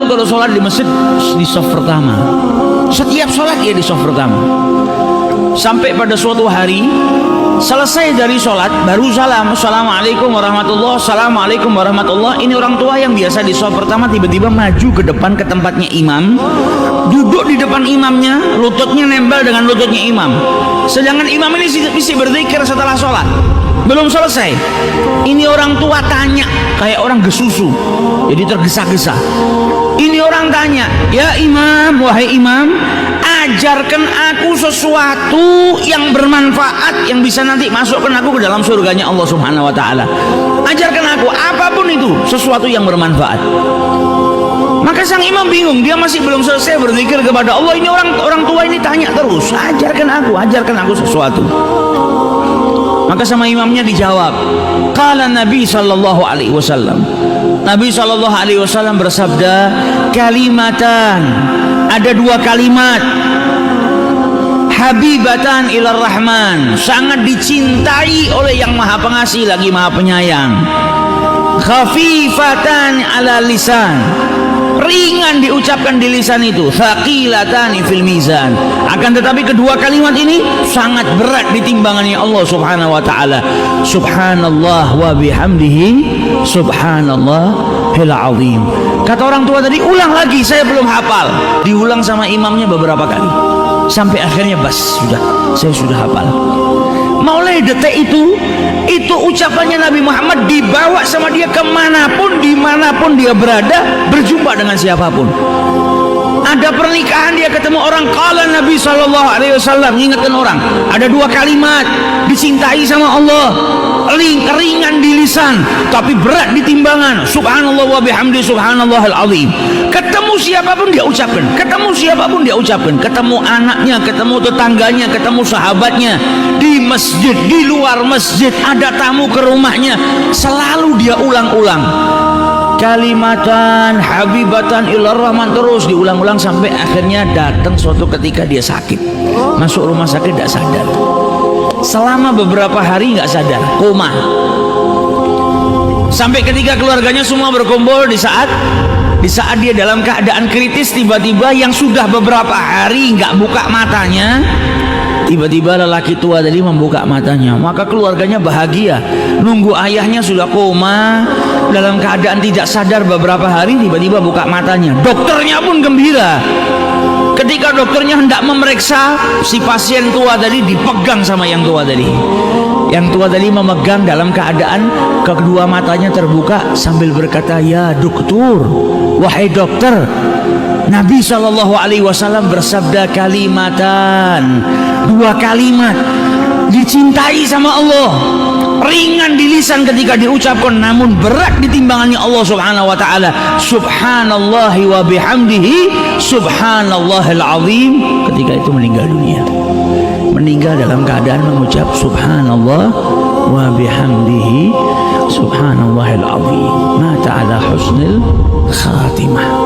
kalau sholat di masjid di shaf pertama. Setiap sholat dia di shaf pertama. Sampai pada suatu hari selesai dari sholat baru salam, assalamualaikum warahmatullah, assalamualaikum warahmatullah. Ini orang tua yang biasa di shaf pertama tiba-tiba maju ke depan ke tempatnya imam, duduk di depan imamnya, lututnya nempel dengan lututnya imam. Sedangkan imam ini mesti berzikir setelah sholat, belum selesai. Ini orang tua tanya kayak orang gesusu, jadi tergesa-gesa. Ini orang tanya, ya imam, wahai imam, ajarkan aku sesuatu yang bermanfaat yang bisa nanti masukkan aku ke dalam surganya Allah Subhanahu wa taala. Ajarkan aku apapun itu, sesuatu yang bermanfaat. Maka sang imam bingung, dia masih belum selesai berzikir kepada Allah. Ini orang tua ini tanya terus, ajarkan aku sesuatu. Maka sama imamnya dijawab, qala Nabi sallallahu alaihi wasallam. Nabi sallallahu alaihi wasallam bersabda, kalimatan, ada dua kalimat, habibatan ilar rahman, sangat dicintai oleh yang maha pengasih lagi maha penyayang. Khafifatan ala lisan, ringan diucapkan di lisan itu, thaqilatani fil mizan. Akan tetapi kedua kalimat ini sangat berat di timbangannya Allah Subhanahu wa taala. Subhanallah wa bihamdihi, subhanallahil azim. Kata orang tua tadi, ulang lagi, saya belum hafal. Diulang sama imamnya beberapa kali sampai akhirnya saya sudah hafal. Mulai detik itu ucapannya Nabi Muhammad dibawa sama dia kemanapun, dimanapun dia berada, berjumpa dengan siapapun. Ada pernikahan dia ketemu orang, qala Nabi sallallahu alaihi wasallam, ingatkan orang. Ada dua kalimat dicintai sama Allah, ringan di lisan tapi berat di timbangan, subhanallah wa bihamdi subhanallahil azim. Ketemu siapapun dia ucapkan, ketemu siapapun dia ucapkan, ketemu anaknya, ketemu tetangganya, ketemu sahabatnya, di masjid, di luar masjid, ada tamu ke rumahnya, selalu dia ulang-ulang. Kalimatan habibatan ilar rahman, terus diulang-ulang sampai akhirnya datang suatu ketika dia sakit, masuk rumah sakit tidak sadar. Selama beberapa hari nggak sadar, koma. Sampai ketika keluarganya semua berkumpul, di saat dia dalam keadaan kritis, tiba-tiba yang sudah beberapa hari nggak buka matanya, tiba-tiba lelaki tua tadi membuka matanya. Maka keluarganya bahagia, nunggu ayahnya sudah koma dalam keadaan tidak sadar beberapa hari, tiba-tiba buka matanya. Dokternya pun gembira. Ketika dokternya hendak memeriksa, si pasien tua tadi dipegang sama yang tua tadi. Yang tua tadi memegang dalam keadaan kedua matanya terbuka sambil berkata, ya dokter, wahai dokter, Nabi sallallahu alaihi wasallam bersabda kalimatan, dua kalimat dicintai sama Allah, ringan di lisan ketika diucapkan namun berat di timbangannya Allah Subhanahu wa taala. Subhanallahi wa bihamdihi, subhanallahil azim. Ketika itu meninggal dunia, meninggal dalam keadaan mengucap subhanallah wa bihamdihi subhanallahil azim. Mata ala husnil khatimah.